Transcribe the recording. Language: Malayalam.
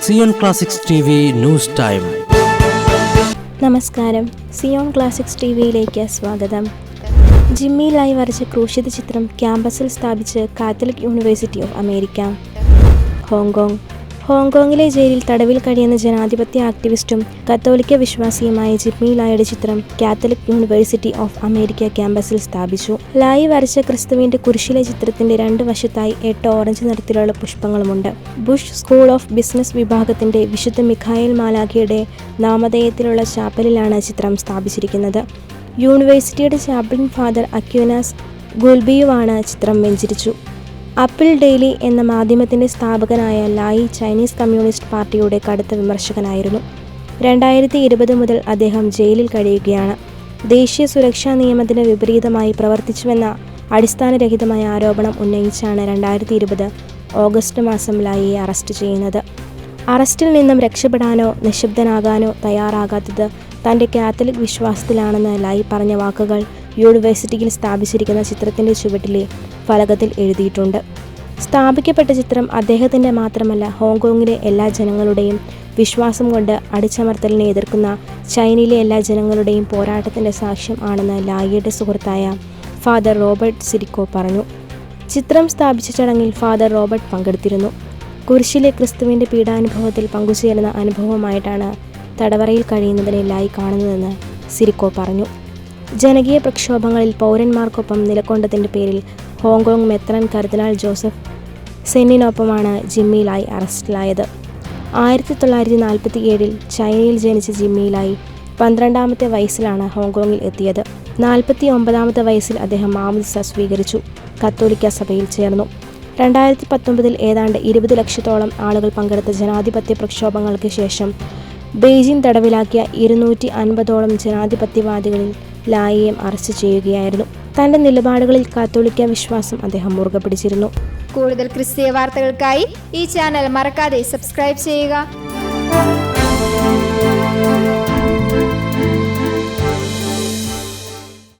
Zion Classics TV news time. നമസ്കാരം, സിയോൺ ക്ലാസിക്സ് TVയിലേക്ക് സ്വാഗതം. ജിമ്മി ലായ് വരച്ച ക്രൂശിത ചിത്രം ക്യാമ്പസിൽ സ്ഥാപിച്ച് കാത്തലിക് യൂണിവേഴ്സിറ്റി ഓഫ് അമേരിക്ക. ഹോങ്കോങ്ങിലെ ജയിലിൽ തടവിൽ കഴിയുന്ന ജനാധിപത്യ ആക്ടിവിസ്റ്റും കത്തോലിക്ക വിശ്വാസിയുമായ ജിമ്മി ലായുടെ ചിത്രം കാത്തലിക് യൂണിവേഴ്സിറ്റി ഓഫ് അമേരിക്ക ക്യാമ്പസിൽ സ്ഥാപിച്ചു. ലായി വരച്ച ക്രിസ്തുവിന്റെ കുരിശിലെ ചിത്രത്തിന്റെ രണ്ട് വശത്തായി 8 ഓറഞ്ച് നിറത്തിലുള്ള പുഷ്പങ്ങളുമുണ്ട്. ബുഷ് സ്കൂൾ ഓഫ് ബിസിനസ് വിഭാഗത്തിന്റെ വിശുദ്ധ മിഖായേൽ മാലാഖയുടെ നാമധേയത്തിലുള്ള ചാപ്പലിലാണ് ചിത്രം സ്ഥാപിച്ചിരിക്കുന്നത്. യൂണിവേഴ്സിറ്റിയുടെ ചാപ്ലിൻ ഫാദർ അക്വിനാസ് ഗുൽബിയുവാണ് ചിത്രം വെഞ്ചരിച്ചു. ആപ്പിൾ ഡെയിലി എന്ന മാധ്യമത്തിൻ്റെ സ്ഥാപകനായ ലായി ചൈനീസ് കമ്മ്യൂണിസ്റ്റ് പാർട്ടിയുടെ കടുത്ത വിമർശകനായിരുന്നു. 2020 മുതൽ അദ്ദേഹം ജയിലിൽ കഴിയുകയാണ്. ദേശീയ സുരക്ഷാ നിയമത്തിന് വിപരീതമായി പ്രവർത്തിച്ചുവെന്ന അടിസ്ഥാനരഹിതമായ ആരോപണം ഉന്നയിച്ചാണ് 2020 ഓഗസ്റ്റ് മാസം ലായിയെ അറസ്റ്റ് ചെയ്യുന്നത്. അറസ്റ്റിൽ നിന്നും രക്ഷപ്പെടാനോ നിശബ്ദനാകാനോ തയ്യാറാകാത്തത് തൻ്റെ കാത്തലിക് വിശ്വാസത്തിലാണെന്ന് ലായി പറഞ്ഞ വാക്കുകൾ യൂണിവേഴ്സിറ്റിയിൽ സ്ഥാപിച്ചിരിക്കുന്ന ചിത്രത്തിൻ്റെ ചുവട്ടിലെ ഫലകത്തിൽ എഴുതിയിട്ടുണ്ട്. സ്ഥാപിക്കപ്പെട്ട ചിത്രം അദ്ദേഹത്തിൻ്റെ മാത്രമല്ല, ഹോങ്കോങ്ങിലെ എല്ലാ ജനങ്ങളുടെയും വിശ്വാസം കൊണ്ട് അടിച്ചമർത്തലിനെ എതിർക്കുന്ന ചൈനയിലെ എല്ലാ ജനങ്ങളുടെയും പോരാട്ടത്തിൻ്റെ സാക്ഷ്യം ആണെന്ന് ലായിയുടെ സുഹൃത്തായ ഫാദർ റോബർട്ട് സിരിക്കോ പറഞ്ഞു. ചിത്രം സ്ഥാപിച്ച ചടങ്ങിൽ ഫാദർ റോബർട്ട് പങ്കെടുത്തിരുന്നു. കുരിശിലെ ക്രിസ്തുവിൻ്റെ പീഡാനുഭവത്തിൽ പങ്കുചേരുന്ന അനുഭവമായിട്ടാണ് തടവറയിൽ കഴിയുന്നതിനെ ലായി കാണുന്നതെന്ന് സിരിക്കോ പറഞ്ഞു. ജനകീയ പ്രക്ഷോഭങ്ങളിൽ പൗരന്മാർക്കൊപ്പം നിലകൊണ്ടതിൻ്റെ പേരിൽ ഹോങ്കോങ് മെത്രാൻ കർദിനാൾ ജോസഫ് സെന്നിനൊപ്പമാണ് ജിമ്മി ലായ് അറസ്റ്റിലായത്. 1947 ചൈനയിൽ ജനിച്ച ജിമ്മി ലായ് 12ാമത്തെ വയസ്സിലാണ് ഹോങ്കോങ്ങിൽ എത്തിയത്. 49ാമത്തെ വയസ്സിൽ അദ്ദേഹം മാമോദിസ സ്വീകരിച്ചു. കത്തോലിക്ക സഭയിൽ ചേർന്നു. 2019 ഏതാണ്ട് 20 ലക്ഷത്തോളം ആളുകൾ പങ്കെടുത്ത ജനാധിപത്യ പ്രക്ഷോഭങ്ങൾക്ക് ശേഷം ബെയ്ജിംഗ് തടവിലാക്കിയ 250ഓളം ജനാധിപത്യവാദികളിൽ ലായിയെ അറസ്റ്റ് ചെയ്യുകയായിരുന്നു. തൻ്റെ നിലപാടുകളിൽ കാത്തോലിക്ക വിശ്വാസം അദ്ദേഹം മുറുകെ പിടിച്ചിരുന്നു. കൂടുതൽ ക്രിസ്തീയ വാർത്തകൾക്കായി ഈ ചാനൽ മറക്കാതെ സബ്സ്ക്രൈബ് ചെയ്യുക.